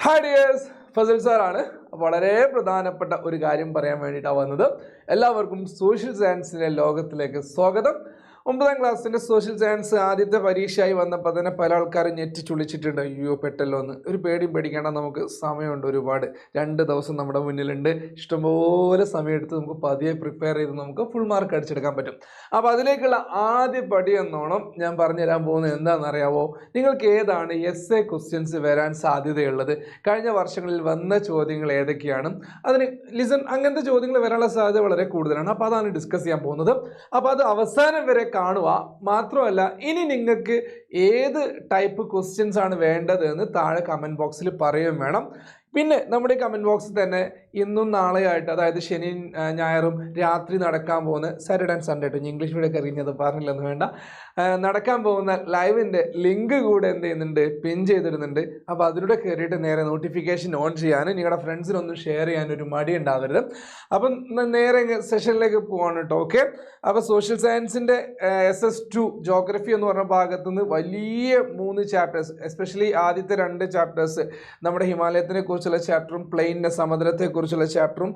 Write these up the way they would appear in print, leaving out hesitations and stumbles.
Hi dears, Fasal സാറാണ്. വളരെ പ്രധാനപ്പെട്ട ഒരു കാര്യം പറയാൻ വേണ്ടിയിട്ടാണ് വന്നത്. എല്ലാവർക്കും സോഷ്യൽ സയൻസിൻ്റെ ലോകത്തിലേക്ക് സ്വാഗതം. 9ാം ക്ലാസ്സിൻ്റെ സോഷ്യൽ സയൻസ് ആദ്യത്തെ പരീക്ഷയായി വന്നപ്പോൾ തന്നെ പല ആൾക്കാരും ഞെട്ടിച്ചുളിച്ചിട്ടുണ്ട്. അയ്യോ പെട്ടല്ലോ എന്ന്. ഒരു പേടിയും പേടിക്കേണ്ട, നമുക്ക് സമയമുണ്ട് ഒരുപാട്. 2 ദിവസം നമ്മുടെ മുന്നിലുണ്ട്. ഇഷ്ടംപോലെ സമയമെടുത്ത് നമുക്ക് പതിയെ പ്രിപ്പയർ ചെയ്ത് നമുക്ക് ഫുൾ മാർക്ക് അടിച്ചെടുക്കാൻ പറ്റും. അപ്പോൾ അതിലേക്കുള്ള ആദ്യ പടി എന്നോണം ഞാൻ പറഞ്ഞു തരാൻ പോകുന്നത് എന്താണെന്നറിയാവോ? നിങ്ങൾക്ക് ഏതാണ് എസ് എ ക്വസ്റ്റ്യൻസ് വരാൻ സാധ്യതയുള്ളത്? കഴിഞ്ഞ വർഷങ്ങളിൽ വന്ന ചോദ്യങ്ങൾ ഏതൊക്കെയാണ്? അതിന് അങ്ങനത്തെ ചോദ്യങ്ങൾ വരാനുള്ള സാധ്യത വളരെ കൂടുതലാണ്. അപ്പോൾ അതാണ് ഡിസ്കസ് ചെയ്യാൻ പോകുന്നത്. അപ്പോൾ അത് അവസാനം വരെ കാണുക. മാത്രമല്ല, ഇനി നിങ്ങൾക്ക് ഏത് ടൈപ്പ് ക്വസ്റ്റ്യൻസ് ആണ് വേണ്ടത് എന്ന് താഴെ കമൻറ്റ് ബോക്സിൽ പറയുകയും വേണം. പിന്നെ നമ്മുടെ കമൻറ്റ് ബോക്സിൽ തന്നെ ഇന്നും നാളെയായിട്ട്, അതായത് ശനിയും ഞായറും രാത്രി നടക്കാൻ പോകുന്ന Saturday and Sunday, English medium അറിഞ്ഞത് പറഞ്ഞില്ലെന്ന് വേണ്ട, നടക്കാൻ പോകുന്ന ലൈവിൻ്റെ ലിങ്ക് കൂടെ എന്ത് ചെയ്യുന്നുണ്ട്, പിൻ ചെയ്തിരുന്നുണ്ട്. അപ്പോൾ അതിലൂടെ കയറിയിട്ട് നേരെ നോട്ടിഫിക്കേഷൻ ഓൺ ചെയ്യാനും നിങ്ങളുടെ ഫ്രണ്ട്സിനൊന്നും ഷെയർ ചെയ്യാനൊരു മടി ഉണ്ടാവരുത്. അപ്പം നേരെ സെഷനിലേക്ക് പോവാണ് കേട്ടോ. ഓക്കെ, അപ്പോൾ സോഷ്യൽ സയൻസിൻ്റെ SS2 ജോഗ്രഫി എന്ന് പറഞ്ഞ ഭാഗത്തുനിന്ന് വലിയ 3 ചാപ്റ്റേഴ്സ്, എസ്പെഷ്യലി ആദ്യത്തെ 2 ചാപ്റ്റേഴ്സ് നമ്മുടെ ഹിമാലയത്തിനെ കുറിച്ചുള്ള ചാപ്റ്ററും പ്ലെയിനിൻ്റെ സമുദ്രത്തെക്കുറിച്ചുള്ള ചാപ്റ്ററും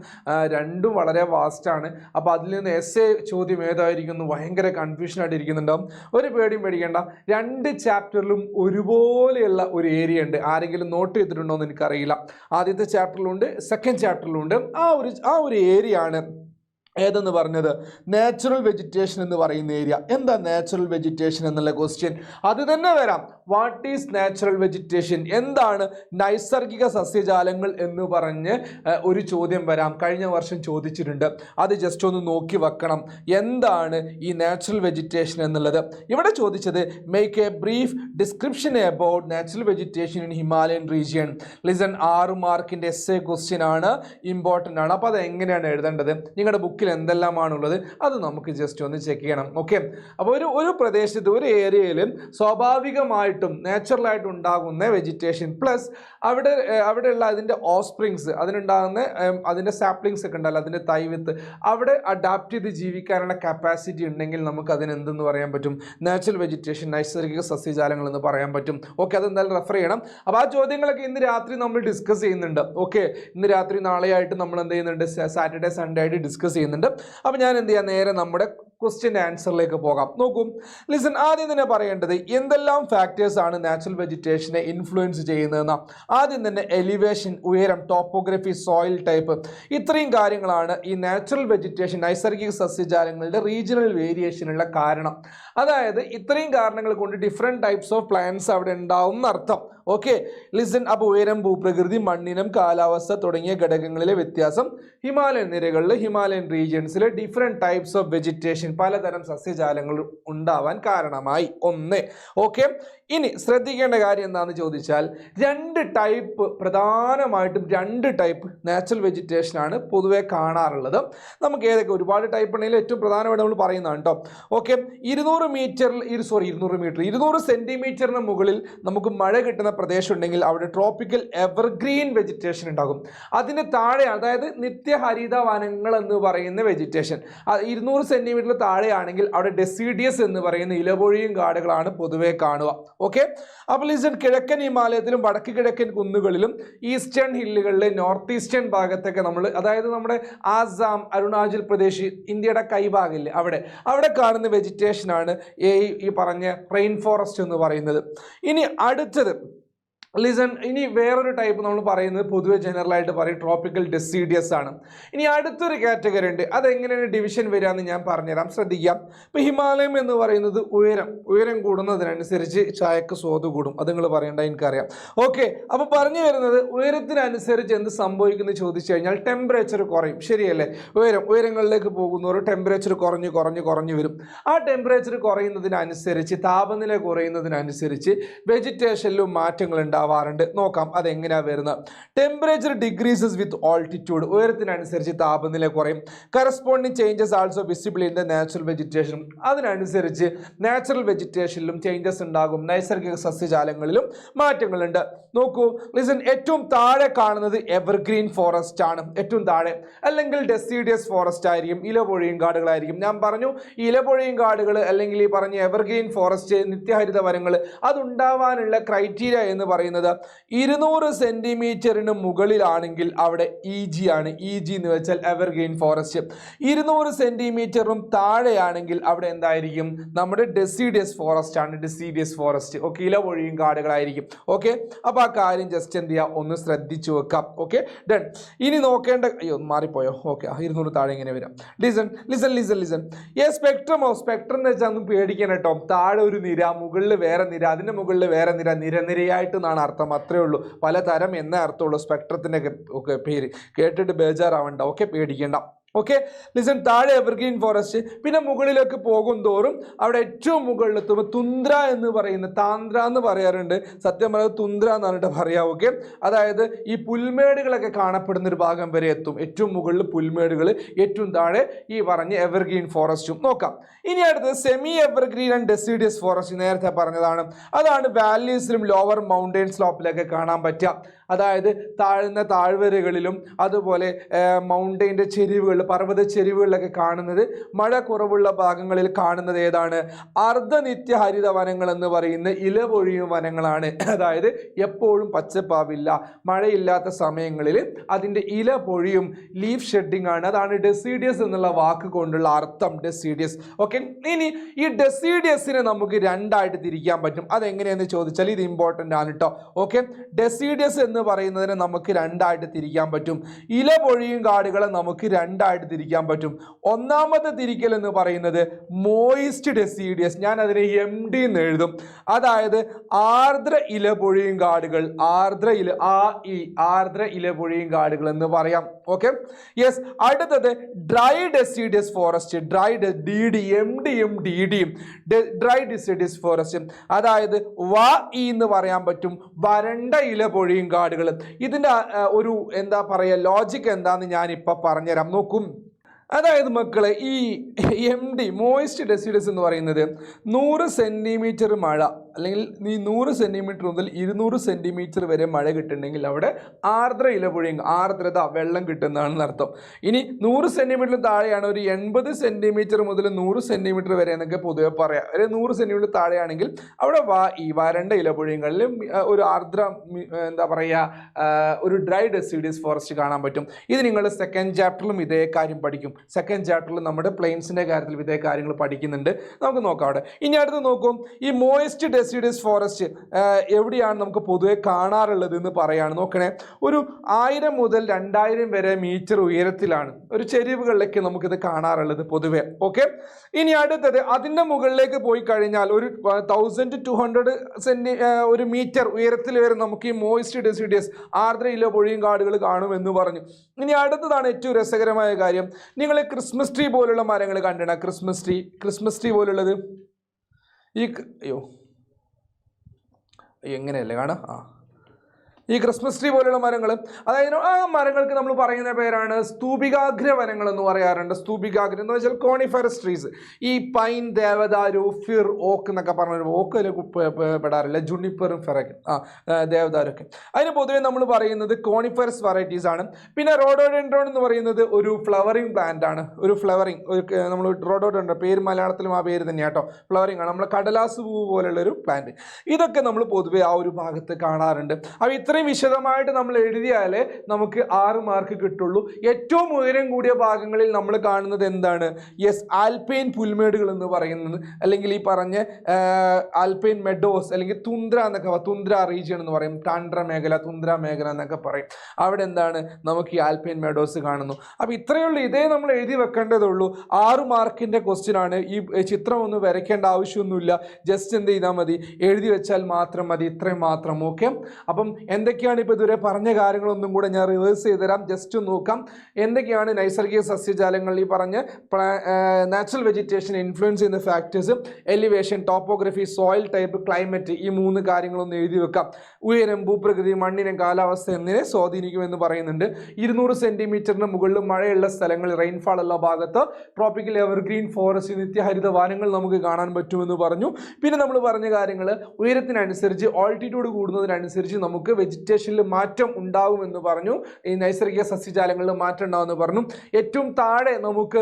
രണ്ടും വളരെ വാസ്റ്റാണ്. അപ്പോൾ അതിൽ നിന്ന് എസ് എ ചോദ്യം ഏതായിരിക്കും ഭയങ്കര കൺഫ്യൂഷനായിട്ട് ഇരിക്കുന്നുണ്ടാവും. ഒരു പേടിയും പേടിക്കേണ്ട, 2 ചാപ്റ്ററിലും ഒരുപോലെയുള്ള ഒരു ഏരിയ ഉണ്ട്. ആരെങ്കിലും നോട്ട് ചെയ്തിട്ടുണ്ടോ എന്ന് എനിക്കറിയില്ല. ആദ്യത്തെ ചാപ്റ്ററിലുണ്ട്, സെക്കൻഡ് ചാപ്റ്ററിലുണ്ട്. ആ ഒരു ഏരിയ ആണ് ഏതെന്ന് പറഞ്ഞത് നാച്ചുറൽ വെജിറ്റേഷൻ എന്ന് പറയുന്ന ഏരിയ. എന്താ നാച്ചുറൽ വെജിറ്റേഷൻ എന്നുള്ള ക്വസ്റ്റ്യൻ അത് തന്നെ വരാം. What is natural vegetation? എന്താണ് നൈസർഗിക സസ്യജാലങ്ങൾ എന്ന് പറഞ്ഞ് ഒരു ചോദ്യം വരാം. കഴിഞ്ഞ വർഷം ചോദിച്ചിട്ടുണ്ട്. അത് ജസ്റ്റ് ഒന്ന് നോക്കി വെക്കണം. എന്താണ് ഈ നാച്ചുറൽ വെജിറ്റേഷൻ എന്നുള്ളത്? ഇവിടെ ചോദിച്ചത് make A brief description about natural vegetation in Himalayan region. Listen 6 മാർക്കിൻ്റെ എസ്സേ ക്വസ്റ്റ്യൻ ആണ്, ഇമ്പോർട്ടൻ്റ് ആണ്. അപ്പോൾ അത് എങ്ങനെയാണ് എഴുതേണ്ടത്? നിങ്ങളുടെ ബുക്കിൽ എന്തെല്ലാമാണുള്ളത് അത് നമുക്ക് ജസ്റ്റ് ഒന്ന് ചെക്ക് ചെയ്യണം. ഓക്കെ, അപ്പോൾ ഒരു പ്രദേശത്ത്, ഒരു ഏരിയയിൽ സ്വാഭാവികമായിട്ടും നാച്ചുറലായിട്ട് ഉണ്ടാകുന്ന വെജിറ്റേഷൻ പ്ലസ് അവിടെയുള്ള അതിൻ്റെ ഓസ്പ്രിങ്സ്, അതിനുണ്ടാകുന്ന അതിൻ്റെ സാപ്ലിങ്സ് ഒക്കെ ഉണ്ടല്ലോ, അതിൻ്റെ തൈവിത്ത്, അവിടെ അഡാപ്റ്റ് ചെയ്ത് ജീവിക്കാനുള്ള കപ്പാസിറ്റി ഉണ്ടെങ്കിൽ നമുക്ക് അതിന് എന്തെന്ന് പറയാൻ പറ്റും? നാച്ചുറൽ വെജിറ്റേഷൻ, നൈസർഗിക സസ്യജാലങ്ങൾ എന്ന് പറയാൻ പറ്റും. ഓക്കെ, അതെന്തായാലും റെഫർ ചെയ്യണം. അപ്പോൾ ആ ചോദ്യങ്ങളൊക്കെ ഇന്ന് രാത്രി നമ്മൾ ഡിസ്കസ് ചെയ്യുന്നുണ്ട്. ഓക്കെ, ഇന്ന് രാത്രി നാളെയായിട്ട് നമ്മൾ എന്ത് ചെയ്യുന്നുണ്ട്? സാറ്റർഡേ സൺഡേ ആയിട്ട് ഡിസ്കസ് ചെയ്യുന്നുണ്ട്. അപ്പോൾ ഞാൻ എന്ത് ചെയ്യാം, നേരെ നമ്മുടെ ക്വസ്റ്റ്യൻ്റെ ആൻസറിലേക്ക് പോകാം. നോക്കൂ, ലിസൺ, ആദ്യം തന്നെ പറയേണ്ടത് എന്തെല്ലാം ഫാക്ടേഴ്സ് ആണ് നാച്ചുറൽ വെജിറ്റേഷനെ ഇൻഫ്ലുവൻസ് ചെയ്യുന്നതെന്ന. ആദ്യം തന്നെ എലിവേഷൻ, ഉയരം, ടോപ്പോഗ്രഫി, സോയിൽ ടൈപ്പ്, ഇത്രയും കാര്യങ്ങളാണ് ഈ നാച്ചുറൽ വെജിറ്റേഷൻ, നൈസർഗിക സസ്യജാലങ്ങളുടെ റീജിയണൽ വേരിയേഷനുള്ള കാരണം. അതായത് ഇത്രയും കാരണങ്ങൾ കൊണ്ട് ഡിഫറെൻറ്റ് ടൈപ്സ് ഓഫ് പ്ലാന്റ്സ് അവിടെ ഉണ്ടാവും എന്നർത്ഥം. Okay, listen. അപ്പോൾ ഉയരം, ഭൂപ്രകൃതി, മണ്ണിനം, കാലാവസ്ഥ തുടങ്ങിയ ഘടകങ്ങളിലെ വ്യത്യാസം, ഹിമാലയൻ നിരകളിൽ, ഹിമാലയൻ റീജിയൻസിലെ ഡിഫറെൻറ്റ് ടൈപ്സ് ഓഫ് വെജിറ്റേഷൻ, പലതരം സസ്യജാലങ്ങൾ ഉണ്ടാവാൻ കാരണമായി. 1. ഓക്കെ, ഇനി ശ്രദ്ധിക്കേണ്ട കാര്യം എന്താണെന്ന് ചോദിച്ചാൽ, 2 ടൈപ്പ്, പ്രധാനമായിട്ടും 2 ടൈപ്പ് നാച്ചുറൽ വെജിറ്റേഷൻ ആണ് പൊതുവെ കാണാറുള്ളത്. നമുക്ക് ഏതൊക്കെ? ഒരുപാട് ടൈപ്പ് ഉണ്ടെങ്കിൽ ഏറ്റവും പ്രധാനമായിട്ട് നമ്മൾ പറയുന്നതാണ് കേട്ടോ. ഓക്കെ, 200 സെൻറ്റിമീറ്ററിന് മുകളിൽ നമുക്ക് മഴ കിട്ടുന്ന പ്രദേശം ഉണ്ടെങ്കിൽ അവിടെ ട്രോപ്പിക്കൽ എവർഗ്രീൻ വെജിറ്റേഷൻ ഉണ്ടാകും. അതിന് താഴെ, അതായത് നിത്യഹരിത വനങ്ങൾ എന്ന് പറയുന്ന വെജിറ്റേഷൻ, 200 സെൻറ്റിമീറ്റർ താഴെയാണെങ്കിൽ അവിടെ ഡെസിഡിയസ് എന്ന് പറയുന്ന ഇലപൊഴിയും കാടുകളാണ് പൊതുവെ കാണുക. ഓക്കെ, അപ്പോൾ ലിസൺ, കിഴക്കൻ ഹിമാലയത്തിലും വടക്ക് കിഴക്കൻ കുന്നുകളിലും ഈസ്റ്റേൺ ഹില്ലുകളിലെ നോർത്ത് ഈസ്റ്റേൺ ഭാഗത്തൊക്കെ നമ്മൾ, അതായത് നമ്മുടെ ആസാം, അരുണാചൽ പ്രദേശ്, ഇന്ത്യയുടെ കൈഭാഗമില്ലേ, അവിടെ കാണുന്ന വെജിറ്റേഷനാണ് ഈ പറഞ്ഞ റെയിൻ ഫോറസ്റ്റ് എന്ന് പറയുന്നത്. ഇനി അടുത്തത് ലിസൺ, ഇനി വേറൊരു ടൈപ്പ് നമ്മൾ പറയുന്നത് പൊതുവെ ജനറലായിട്ട് പറയും ട്രോപ്പിക്കൽ ഡെസിഡിയസ് ആണ്. ഇനി അടുത്തൊരു കാറ്റഗറി ഉണ്ട്. അതെങ്ങനെയാണ് ഡിവിഷൻ വരിക എന്ന് ഞാൻ പറഞ്ഞുതരാം, ശ്രദ്ധിക്കാം. ഇപ്പോൾ ഹിമാലയം എന്ന് പറയുന്നത് ഉയരം കൂടുന്നതിനനുസരിച്ച് ചായക്ക് സ്വാദ് കൂടും. അത് നിങ്ങൾ പറയേണ്ട, എനിക്കറിയാം. ഓക്കെ, അപ്പോൾ പറഞ്ഞു വരുന്നത് ഉയരത്തിനനുസരിച്ച് എന്ത് സംഭവിക്കുന്നു ചോദിച്ചു കഴിഞ്ഞാൽ ടെമ്പറേച്ചർ കുറയും. ശരിയല്ലേ? ഉയരങ്ങളിലേക്ക് പോകുന്നവർ ടെമ്പറേച്ചർ കുറഞ്ഞു വരും. ആ ടെമ്പറേച്ചർ കുറയുന്നതിനനുസരിച്ച്, താപനില കുറയുന്നതിനനുസരിച്ച് വെജിറ്റേഷനിലും മാറ്റങ്ങൾ ഉണ്ടാവാറുണ്ട്. നോക്കാം അതെങ്ങനെയാണ് വരുന്നത്. ടെമ്പറേച്ചർ ഡിക്രീസസ് വിത്ത് ഓൾട്ടിറ്റ്യൂഡ്, ഉയരത്തിനനുസരിച്ച് താപനില കുറയും. Corresponding changes also visible in the natural vegetation, അതിനനുസരിച്ച് നാച്ചുറൽ വെജിറ്റേഷനിലും ചേഞ്ചസ് ഉണ്ടാകും, നൈസർഗിക സസ്യജാലങ്ങളിലും മാറ്റങ്ങളുണ്ട്. നോക്കൂ, ലിസൺ, ഏറ്റവും താഴെ കാണുന്നത് എവർഗ്രീൻ ഫോറസ്റ്റ് ആണ്. ഏറ്റവും താഴെ, അല്ലെങ്കിൽ ഡെസിഡിയസ് ഫോറസ്റ്റ് ആയിരിക്കും, ഇലപൊഴിയും കാടുകളായിരിക്കും. ഞാൻ പറഞ്ഞു, ഇലപൊഴിയും കാടുകൾ അല്ലെങ്കിൽ ഈ പറഞ്ഞ എവർഗ്രീൻ ഫോറസ്റ്റ്, നിത്യഹരിത വനങ്ങൾ, അതുണ്ടാവാനുള്ള ക്രൈറ്റീരിയ എന്ന് പറയുന്നത് പറയുന്നത് 200 സെന്റിമീറ്ററിന് മുകളിലാണെങ്കിൽ അവിടെ EG ആണ്. EG എന്ന് വെച്ചാൽ എവർഗ്രീൻ ഫോറസ്റ്റ്. 200 സെന്റിമീറ്ററും താഴെയാണെങ്കിൽ അവിടെ എന്തായിരിക്കും? നമ്മുടെ ഡെസിഡിയസ് ഫോറസ്റ്റ് ആണ്. Deciduous forest. ഓക്കെ, ഇലപൊഴിയും കാടുകളായിരിക്കും. ഓക്കെ, അപ്പൊ ആ കാര്യം ജസ്റ്റ് എന്ത് ചെയ്യുക, ഒന്ന് ശ്രദ്ധിച്ചു വെക്കാം. Okay, done. ഇനി നോക്കേണ്ട, അയ്യോ മാറിപ്പോയോ? ഓക്കെ, 200 താഴെ ഇങ്ങനെ വരാം. Listen listen listen listen. സ്പെക്ട്രമോ? സ്പെക്ട്രം എന്ന് വെച്ചാൽ ഒന്നും പേടിക്കണം കേട്ടോ. താഴെ ഒരു നിര, മുകളിൽ വേറെ നിര, അതിന്റെ മുകളിൽ വേറെ നിര, നിരനിരയായിട്ട് എന്നാണ് അർത്ഥം. അത്രേ ഉള്ളൂ. പലതരം എന്നേ അർത്ഥമുള്ളൂ സ്പെക്ട്രത്തിന്റെ ഒക്കെ പേര്. കേട്ടിട്ട് ബേജാറാവണ്ട. ഓക്കെ, പേടിക്കേണ്ട. Okay, listen. താഴെ എവർഗ്രീൻ ഫോറസ്റ്റ്. പിന്നെ മുകളിലേക്ക് പോകും തോറും അവിടെ ഏറ്റവും മുകളിലെത്തുമ്പോൾ തുന്ദ്ര എന്ന് പറയുന്ന, താന്ദ്ര എന്ന് പറയാറുണ്ട്, സത്യം പറയുന്നത് തുന്ദ്ര എന്നാണ് പറയാ. ഓക്കെ, അതായത് ഈ പുൽമേടുകളൊക്കെ കാണപ്പെടുന്ന ഒരു ഭാഗം വരെ എത്തും. ഏറ്റവും മുകളിൽ പുൽമേടുകൾ, ഏറ്റവും താഴെ ഈ പറഞ്ഞ എവർഗ്രീൻ ഫോറസ്റ്റും. നോക്കാം. ഇനി അടുത്തത് semi evergreen and deciduous forest. നേരത്തെ പറഞ്ഞതാണ്. അതാണ് വാലീസിലും ലോവർ മൗണ്ടൻ സ്ലോപ്പിലൊക്കെ കാണാൻ പറ്റുക. അതായത് താഴ്ന്ന താഴ്വരകളിലും അതുപോലെ മൗണ്ടൈൻ്റെ ചെരിവുകൾ, പർവ്വത ചെരിവുകളിലൊക്കെ കാണുന്നത്, മഴ കുറവുള്ള ഭാഗങ്ങളിൽ കാണുന്നത് ഏതാണ്? അർദ്ധനിത്യ ഹരിത വനങ്ങൾ എന്ന് പറയുന്ന ഇലപൊഴിയും വനങ്ങളാണ്. അതായത് എപ്പോഴും പച്ചപ്പാവില്ല, മഴയില്ലാത്ത സമയങ്ങളിൽ അതിൻ്റെ ഇല പൊഴിയും, ലീഫ് ഷെഡിങ് ആണ്. അതാണ് ഡെസിഡിയസ് എന്നുള്ള വാക്ക് കൊണ്ടുള്ള അർത്ഥം, ഡെസിഡിയസ്. ഓക്കെ, ഇനി ഈ ഡെസിഡിയസിനെ നമുക്ക് രണ്ടായിട്ട് തിരിക്കാൻ പറ്റും. അതെങ്ങനെയെന്ന് ചോദിച്ചാൽ ഇത് ഇമ്പോർട്ടൻ്റ് ആണ് കേട്ടോ. ഓക്കെ, ഡെസിഡിയസ് എന്ന് പറയുന്നതിനെ നമുക്ക് രണ്ടായിട്ട് തിരിക്കാൻ പറ്റും. ഇലപൊഴിയും കാടുകളെ നമുക്ക് രണ്ടായിട്ട് തിരിക്കാൻ പറ്റും. ഒന്നാമത്തെ തിരിക്കൽ എന്ന് പറയുന്നത് മോയിസ്റ്റ് ഡെസിഡിയസ്. ഞാൻ അതിനെ MD എന്ന് എഴുതും. അതായത് ആർദ്ര ഇലപൊഴിയും കാടുകൾ, ആർദ്ര ഇലപൊഴിയും കാടുകൾ എന്ന് പറയാം. Okay, yes. അടുത്തത് dry deciduous forest. Dry deciduous forest, അതായത് എന്ന് പറയാൻ പറ്റും, വരണ്ട ഇലപൊഴിയും കാടുകൾ. ഇതിന്റെ ഒരു എന്താ പറയുക, ലോജിക്ക് എന്താന്ന് ഞാൻ ഇപ്പൊ പറഞ്ഞുതരാം. നോക്കും. അതായത് മക്കളെ, ഈ MD മോയിസ്റ്റ് ഡെസിഡിയസ് എന്ന് പറയുന്നത് 100 സെന്റിമീറ്റർ മഴ, അല്ലെങ്കിൽ ഈ 100 സെന്റിമീറ്റർ മുതൽ 200 സെന്റിമീറ്റർ വരെ മഴ കിട്ടുന്നുണ്ടെങ്കിൽ അവിടെ ആർദ്ര ഇലപൊഴിയും, ആർദ്രത, വെള്ളം കിട്ടുന്നതാണെന്ന് അർത്ഥം. ഇനി 100 സെന്റിമീറ്റർ താഴെയാണ്, ഒരു 80 സെന്റിമീറ്റർ മുതൽ 100 സെന്റിമീറ്റർ വരെ എന്നൊക്കെ പൊതുവെ പറയാം. ഒരു 100 സെന്റിമീറ്റർ താഴെയാണെങ്കിൽ അവിടെ വരണ്ട ഇലപൊഴിയങ്ങളിൽ ഒരു ആർദ്ര, എന്താ പറയുക, ഒരു ഡ്രൈ ഡെസിഡിയസ് ഫോറസ്റ്റ് കാണാൻ പറ്റും. ഇത് നിങ്ങൾ സെക്കൻഡ് ചാപ്റ്ററിലും ഇതേ കാര്യം പഠിക്കും. സെക്കൻഡ് ചാപ്റ്ററിൽ നമ്മുടെ പ്ലെയിൻസിന്റെ കാര്യത്തിൽ ഇതേ കാര്യങ്ങൾ പഠിക്കുന്നുണ്ട്. നമുക്ക് നോക്കാം അവിടെ. ഇനി അടുത്ത് നോക്കും, ഈ മോയിസ്റ്റ് ഡെസിഡിയസ് ഫോറസ്റ്റ് എവിടെയാണ് നമുക്ക് പൊതുവെ കാണാറുള്ളത് എന്ന് പറയാണ്. നോക്കണേ, ഒരു 1000 മുതൽ 2000 വരെ മീറ്റർ ഉയരത്തിലാണ്, ഒരു ചെരിവുകളിലേക്ക് നമുക്കിത് കാണാറുള്ളത് പൊതുവെ. ഓക്കെ, ഇനി അടുത്തത് അതിൻ്റെ മുകളിലേക്ക് പോയി കഴിഞ്ഞാൽ ഒരു 1200 ഒരു മീറ്റർ ഉയരത്തിൽ വരെ നമുക്ക് ഈ മോയിസ്റ്റ് ഡെസിഡിയസ്, ആർദ്ര ഇലപൊഴിയും കാടുകൾ കാണുമെന്ന് പറഞ്ഞു. ഇനി അടുത്തതാണ് ഏറ്റവും രസകരമായ കാര്യം. നിങ്ങൾ ക്രിസ്മസ് ട്രീ പോലുള്ള മരങ്ങൾ കണ്ടിട? ക്രിസ്മസ് ട്രീ പോലുള്ളത് എങ്ങനെയല്ലേ കാണാം? ഈ ക്രിസ്മസ് ട്രീ പോലുള്ള മരങ്ങൾ, അതായത് ആ മരങ്ങൾക്ക് നമ്മൾ പറയുന്ന പേരാണ് സ്തൂപികാഗ്ര വനങ്ങൾ എന്ന് പറയാറുണ്ട്. സ്തൂപികാഗ്ര എന്ന് വെച്ചാൽ കോണിഫറസ് ട്രീസ്. ഈ പൈൻ, ദേവദാരു, ഫിർ, ഓക്ക് എന്നൊക്കെ പറഞ്ഞ, ഓക്ക് പെടാറില്ല, ജുണിപ്പറും ഫെറക്കും, ദേവദാരൊക്കെ. അതിന് പൊതുവെ നമ്മൾ പറയുന്നത് കോണിഫറസ് വെറൈറ്റീസ് ആണ്. പിന്നെ റോഡോഡെൻഡ്രോൺ എന്ന് പറയുന്നത് ഒരു ഫ്ലവറിങ് പ്ലാന്റ് ആണ്. ഒരു ഫ്ലവറിങ്, നമ്മൾ റോഡോഡെൻഡ്രോൺ പേര് മലയാളത്തിലും ആ പേര് തന്നെയാണ് കേട്ടോ, ഫ്ലവറിങ് ആണ്. നമ്മൾ കടലാസ് പൂ പോലുള്ള ഒരു പ്ലാന്റ്. ഇതൊക്കെ നമ്മൾ പൊതുവെ ആ ഒരു ഭാഗത്ത് കാണാറുണ്ട്. അപ്പോൾ ഇത്രയും വിശദമായിട്ട് നമ്മൾ എഴുതിയാലേ നമുക്ക് 6 മാർക്ക് കിട്ടുള്ളൂ. ഏറ്റവും ഉയരം കൂടിയ ഭാഗങ്ങളിൽ നമ്മൾ കാണുന്നത് എന്താണ്? യെസ്, ആൽപൈൻ പുൽമേടുകൾ എന്ന് പറയുന്നത്, അല്ലെങ്കിൽ ഈ പറഞ്ഞ ആൽപൈൻ മെഡോസ്, അല്ലെങ്കിൽ തുന്ദ്ര എന്നൊക്കെ, തുന്ദ്ര റീജിയൻ എന്ന് പറയും, ടാൻഡ്ര മേഖല, തുന്ദ്ര മേഖല എന്നൊക്കെ പറയും. അവിടെ എന്താണ്, നമുക്ക് ഈ ആൽപൈൻ മെഡോസ് കാണുന്നു. അപ്പോൾ ഇത്രയേ ഉള്ളൂ. ഇതേ നമ്മൾ എഴുതി വെക്കേണ്ടതുള്ളൂ. 6 മാർക്കിൻ്റെ ക്വസ്റ്റ്യൻ ആണ്. ഈ ചിത്രം ഒന്നും വരയ്ക്കേണ്ട ആവശ്യമൊന്നുമില്ല. ജസ്റ്റ് എന്ത് ചെയ്താൽ മതി, എഴുതി വെച്ചാൽ മാത്രം മതി. ഇത്രയും മാത്രം. ഓക്കെ, അപ്പം എന്തൊക്കെയാണ് ഇപ്പോൾ ഇതുവരെ പറഞ്ഞ കാര്യങ്ങളൊന്നും കൂടെ ഞാൻ റിവേഴ്സ് ചെയ്തുതരാം. ജസ്റ്റ് നോക്കാം. എന്തൊക്കെയാണ് നൈസർഗിക സസ്യജാലങ്ങൾ, ഈ പറഞ്ഞ നാച്ചുറൽ വെജിറ്റേഷൻ ഇൻഫ്ലുവൻസ് ചെയ്യുന്ന factors, elevation, topography, soil type, climate, ഈ 3 കാര്യങ്ങളൊന്നും എഴുതി വെക്കാം. ഉയരം, ഭൂപ്രകൃതി, മണ്ണിനെ, കാലാവസ്ഥ എന്നിവയെ സ്വാധീനിക്കുമെന്ന് പറയുന്നുണ്ട്. 200 സെന്റിമീറ്ററിന് മുകളിൽ മഴയുള്ള സ്ഥലങ്ങൾ, റെയിൻഫാൾ ഉള്ള ഭാഗത്ത് ട്രോപ്പിക്കൽ എവർഗ്രീൻ ഫോറസ്റ്റ്, നിത്യഹരിത വനങ്ങൾ നമുക്ക് കാണാൻ പറ്റുമെന്ന് പറഞ്ഞു. പിന്നെ നമ്മൾ പറഞ്ഞ കാര്യങ്ങൾ, ഉയരത്തിനനുസരിച്ച്, ഓൾട്ടിറ്റ്യൂഡ് കൂടുന്നതിനനുസരിച്ച് നമുക്ക് വെജിറ്റേഷനിൽ മാറ്റം ഉണ്ടാകുമെന്ന് പറഞ്ഞു, ഈ നൈസർഗിക സസ്യജാലങ്ങളിൽ മാറ്റം ഉണ്ടാകുമെന്ന് പറഞ്ഞു. ഏറ്റവും താഴെ നമുക്ക്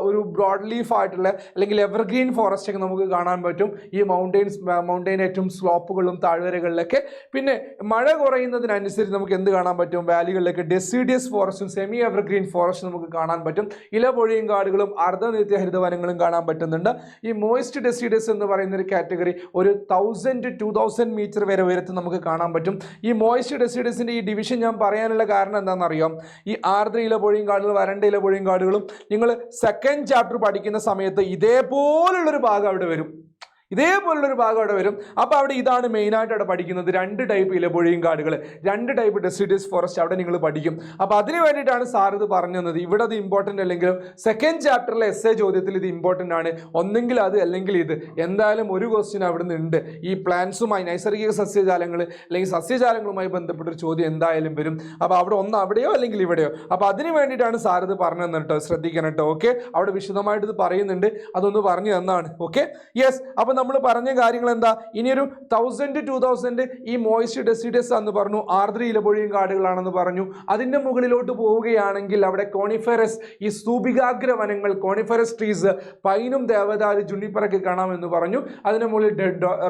ഒരു ബ്രോഡ് ലീഫ് ആയിട്ടുള്ള അല്ലെങ്കിൽ എവർഗ്രീൻ ഫോറസ്റ്റ് ഒക്കെ നമുക്ക് കാണാൻ പറ്റും ഈ മൗണ്ടെയിൻ ഏറ്റവും സ്ലോപ്പുകളും താഴ്വരകളിലൊക്കെ. പിന്നെ മഴ കുറയുന്നതിനനുസരിച്ച് നമുക്ക് എന്ത് കാണാൻ പറ്റും, വാലികളിലൊക്കെ ഡെസിഡിയസ് ഫോറസ്റ്റും സെമി എവർഗ്രീൻ ഫോറസ്റ്റും നമുക്ക് കാണാൻ പറ്റും. ഇലപൊഴിയും കാടുകളും അർദ്ധനിത്യഹരിത വനങ്ങളും കാണാൻ പറ്റുന്നുണ്ട്. ഈ മോയിസ്റ്റ് ഡെസിഡിയസ് എന്ന് പറയുന്ന ഒരു കാറ്റഗറി ഒരു 1000 to 2000 മീറ്റർ വരെ ഉയരത്തിൽ നമുക്ക് കാണാൻ പറ്റും. ഈ മോയിസ്റ്റ് ഡെസിഡിയസിന്റെ ഈ ഡിവിഷൻ ഞാൻ പറയാനുള്ള കാരണം എന്താണെന്നറിയാം, ഈ ആർദ്ര ഇലപൊഴിയും കാടുകളും വരണ്ട ഇലപൊഴിയും കാടുകളും നിങ്ങൾ സെക്കൻഡ് ചാപ്റ്റർ പഠിക്കുന്ന സമയത്ത് ഇതേപോലുള്ളൊരു ഭാഗം അവിടെ വരും, ഇതേപോലുള്ളൊരു ഭാഗം അവിടെ വരും. അപ്പോൾ അവിടെ ഇതാണ് മെയിനായിട്ട് അവിടെ പഠിക്കുന്നത്. 2 ടൈപ്പ് ഇലപൊഴിയും കാടുകൾ, 2 ടൈപ്പ് ഡെസിഡിയസ് ഫോറസ്റ്റ് അവിടെ നിങ്ങൾ പഠിക്കും. അപ്പോൾ അതിന് വേണ്ടിയിട്ടാണ് സാർ ഇത് പറഞ്ഞു തന്നത്. ഇവിടെ അത് ഇമ്പോർട്ടൻ്റ് അല്ലെങ്കിലും സെക്കൻഡ് ചാപ്റ്ററിലെ എസ്എ ചോദ്യത്തിൽ ഇത് ഇമ്പോർട്ടൻ്റ് ആണ്. ഒന്നെങ്കിൽ അത് അല്ലെങ്കിൽ ഇത്, എന്തായാലും ഒരു ക്വസ്റ്റ്യൻ അവിടെ നിന്നുണ്ട്. ഈ പ്ലാന്റ്സുമായി നൈസർഗിക സസ്യജാലങ്ങൾ അല്ലെങ്കിൽ സസ്യജാലങ്ങളുമായി ബന്ധപ്പെട്ടൊരു ചോദ്യം എന്തായാലും വരും. അപ്പോൾ അവിടെ ഒന്ന് അവിടെയോ അല്ലെങ്കിൽ ഇവിടെയോ. അപ്പോൾ അതിന് വേണ്ടിയിട്ടാണ് സാർ ഇത് പറഞ്ഞു തന്നെ കേട്ടോ, ശ്രദ്ധിക്കണം കേട്ടോ. ഓക്കെ, അവിടെ വിശദമായിട്ട് ഇത് പറയുന്നുണ്ട്, അതൊന്ന് പറഞ്ഞു തന്നാണ്. Okay, yes. അപ്പോൾ നമ്മൾ പറഞ്ഞ കാര്യങ്ങൾ എന്താ, ഇനിയൊരു 1000 to 2000 ഈ മോയിസ്റ്റ് ഡെസിഡിയസ് എന്ന് പറഞ്ഞു, ആർദ്ര ഇലപൊഴിയും കാടുകളാണെന്ന് പറഞ്ഞു. അതിൻ്റെ മുകളിലോട്ട് പോവുകയാണെങ്കിൽ അവിടെ കോണിഫെറസ്, ഈ സ്തൂപികാഗ്ര വനങ്ങൾ, കോണിഫെറസ് ട്രീസ്, പൈനും ദേവദാരു ജുണിപ്പറൊക്കെ കാണാമെന്ന് പറഞ്ഞു. അതിന് മുകളിൽ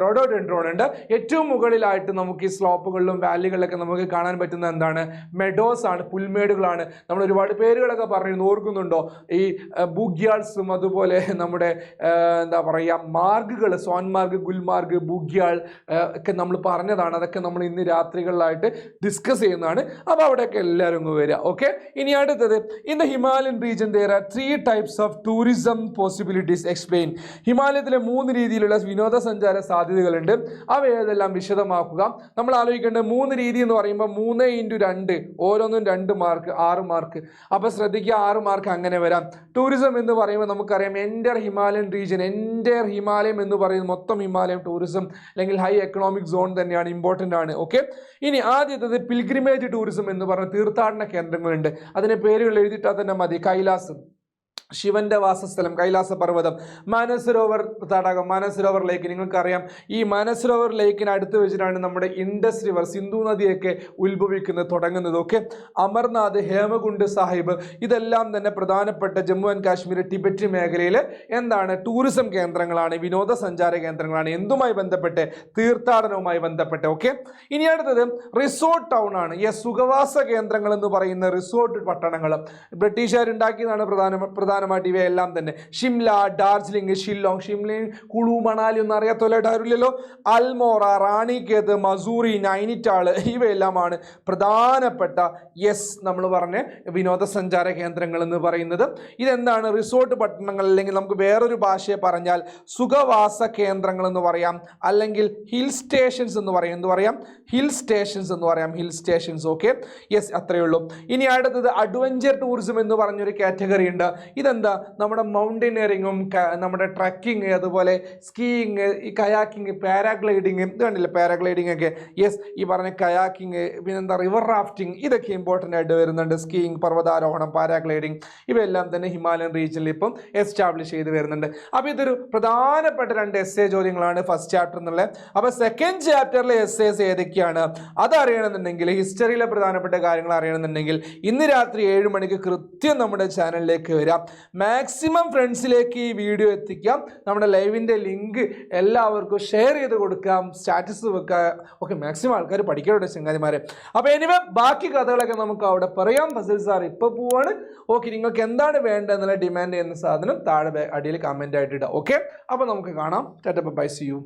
റോഡോഡെൻഡ്രോൺ ഉണ്ട്. ഏറ്റവും മുകളിലായിട്ട് നമുക്ക് ഈ സ്ലോപ്പുകളിലും വാലികളിലൊക്കെ നമുക്ക് കാണാൻ പറ്റുന്ന എന്താണ്, മെഡോസ് ആണ്, പുൽമേടുകളാണ്. നമ്മൾ ഒരുപാട് പേരുകളൊക്കെ പറഞ്ഞു, ഓർക്കുന്നുണ്ടോ? ഈ ബൂഗ്യാൾസും അതുപോലെ നമ്മുടെ എന്താ പറയുക മാർഗുകൾ, സോൻമാർഗ്, ഗുൽമാർഗ്, ബൂഗ്യാൾ ഒക്കെ നമ്മൾ പറഞ്ഞതാണ്. അതൊക്കെ നമ്മൾ ഇന്ന് രാത്രികളിലായിട്ട് ഡിസ്കസ് ചെയ്യുന്നതാണ്. അപ്പോൾ അവിടെയൊക്കെ എല്ലാവരും ഒന്ന് വരിക. ഓക്കെ, ഇനി അടുത്തത്, in the Himalayan region there are 3 types of tourism possibilities explain. ഹിമാലയത്തിലെ 3 രീതിയിലുള്ള വിനോദസഞ്ചാര സാധ്യതകളുണ്ട്. അവ ഏതെല്ലാം വിശദമാക്കുക. നമ്മൾ ആലോചിക്കേണ്ട 3 രീതി എന്ന് പറയുമ്പോൾ 3x2, ഓരോന്നും 2 മാർക്ക്, 6 മാർക്ക്. അപ്പോൾ ശ്രദ്ധിക്കുക, 6 മാർക്ക് അങ്ങനെ വരാം. ടൂറിസം എന്ന് പറയുമ്പോൾ നമുക്കറിയാം എൻ്റർ ഹിമാലയൻ റീജിയൻ, എൻ്റർ ഹിമാലയം എന്ന് പറയുന്നത് മൊത്തം ഹിമാലയം ടൂറിസം അല്ലെങ്കിൽ ഹൈ എക്കണോമിക് സോൺ തന്നെയാണ്, ഇമ്പോർട്ടൻ്റ് ആണ്. ഓക്കെ, ഇനി ആദ്യത്തത് പിൽഗ്രിമേജ് ടൂറിസം എന്ന് പറഞ്ഞ തീർത്ഥാടന കേന്ദ്രങ്ങളുണ്ട്. അതിന് പേരുകൾ എഴുതിയിട്ടാൽ തന്നെ മതി. കൈലാസം, ശിവന്റെ വാസസ്ഥലം കൈലാസ പർവ്വതം, മാനസരോവർ തടാകം, മാനസരോവർ ലേക്ക്. നിങ്ങൾക്കറിയാം ഈ മാനസരോവർ ലേക്കിന് അടുത്ത് വെച്ചിട്ടാണ് നമ്മുടെ ഇൻഡസ് റിവർ, സിന്ധു നദിയൊക്കെ ഉത്ഭവിക്കുന്നത്, തുടങ്ങുന്നത്. ഓക്കെ, അമർനാഥ്, ഹേമകുണ്ട് സാഹിബ്, ഇതെല്ലാം തന്നെ പ്രധാനപ്പെട്ട ജമ്മു ആൻഡ് കാശ്മീർ, ടിബറ്റ് മേഖലയിൽ എന്താണ്, ടൂറിസം കേന്ദ്രങ്ങളാണ്, വിനോദസഞ്ചാര കേന്ദ്രങ്ങളാണ്. എന്തുമായി ബന്ധപ്പെട്ട്, തീർത്ഥാടനവുമായി ബന്ധപ്പെട്ട്. ഓക്കെ, ഇനി അടുത്തത് റിസോർട്ട് ടൗൺ ആണ്. സുഖവാസ കേന്ദ്രങ്ങൾ എന്ന് പറയുന്ന റിസോർട്ട് പട്ടണങ്ങൾ ബ്രിട്ടീഷുകാരുണ്ടാക്കിയതാണ് പ്രധാനമായിട്ട് ഇവയെല്ലാം തന്നെ. ഷിംല, ഡാർജിലിംഗ്, ഷില്ലോങ്, ഷിംലയും കുളു, മണാലി ഒന്നും അറിയാത്തല്ലോ. അൽമോറ, റാണിഖേത്, മസൂറി, നൈനിറ്റാള്, ഇവയെല്ലാമാണ് പ്രധാനപ്പെട്ട നമ്മൾ പറഞ്ഞ വിനോദസഞ്ചാര കേന്ദ്രങ്ങൾ എന്ന് പറയുന്നത്. ഇതെന്താണ്, റിസോർട്ട് പട്ടണങ്ങൾ, അല്ലെങ്കിൽ നമുക്ക് വേറൊരു ഭാഷയെ പറഞ്ഞാൽ സുഖവാസ കേന്ദ്രങ്ങൾ എന്ന് പറയാം, അല്ലെങ്കിൽ ഹിൽ സ്റ്റേഷൻസ് എന്ന് പറയാം. എന്ത് പറയാം, ഹിൽ സ്റ്റേഷൻസ് എന്ന് പറയാം, ഹിൽ സ്റ്റേഷൻസ്. ഓക്കെ, അത്രയേ ഉള്ളൂ. ഇനി അടുത്തത് അഡ്വഞ്ചർ ടൂറിസം എന്ന് പറഞ്ഞൊരു കാറ്റഗറി ഉണ്ട്. ഇതെന്താ, നമ്മുടെ മൗണ്ടനിയറിങ്ങും നമ്മുടെ ട്രക്കിങ്, അതുപോലെ സ്കീയിങ്, ഈ കയാക്കിങ്, പാരാഗ്ലൈഡിങ്, ഇത് കണ്ടില്ലേ പാരാഗ്ലൈഡിങ് ഒക്കെ. ഈ പറഞ്ഞ കയാക്കിങ്, പിന്നെന്താ റിവർ റാഫ്റ്റിംഗ്, ഇതൊക്കെ ഇമ്പോർട്ടൻ്റ് ആയിട്ട് വരുന്നുണ്ട്. സ്കീയിങ്, പർവ്വതാരോഹണം, പാരാഗ്ലൈഡിങ്, ഇവയെല്ലാം തന്നെ ഹിമാലയൻ റീജിയനിൽ ഇപ്പം എസ്റ്റാബ്ലിഷ് ചെയ്ത് വരുന്നുണ്ട്. അപ്പോൾ ഇതൊരു പ്രധാനപ്പെട്ട 2 എസ്സേ ചോദ്യങ്ങളാണ് ഫസ്റ്റ് ചാപ്റ്റർ എന്നുള്ളത്. അപ്പോൾ സെക്കൻഡ് ചാപ്റ്ററിലെ എസ്സേസ് ഏതൊക്കെയാണ് അതറിയണമെന്നുണ്ടെങ്കിൽ, ഹിസ്റ്ററിയിലെ പ്രധാനപ്പെട്ട കാര്യങ്ങൾ അറിയണമെന്നുണ്ടെങ്കിൽ ഇന്ന് രാത്രി 7 മണിക്ക് കൃത്യം നമ്മുടെ ചാനലിലേക്ക് വരാം. മാക്സിമം ഫ്രണ്ട്സിലേക്ക് ഈ വീഡിയോ എത്തിക്കാം. നമ്മുടെ ലൈവിൻ്റെ ലിങ്ക് എല്ലാവർക്കും ഷെയർ ചെയ്ത് കൊടുക്കാം, സ്റ്റാറ്റസ് വെക്കുക. ഓക്കെ, മാക്സിമം ആൾക്കാർ പഠിക്കട്ടെ ചങ്ങാതിമാരെ. അപ്പോൾ എനിവേ ബാക്കി കഥകളൊക്കെ നമുക്ക് അവിടെ പറയാം. ഫസിൽ സാർ ഇപ്പോൾ പോവാണ്. ഓക്കെ, നിങ്ങൾക്ക് എന്താണ് വേണ്ടതെന്നുള്ള ഡിമാൻഡ് ചെയ്യുന്ന സാധനം താഴെ അടിയിൽ കമൻ്റ് ആയിട്ട് ഇടാം. ഓക്കെ, അപ്പോൾ നമുക്ക് കാണാം. Tata, bye, see U.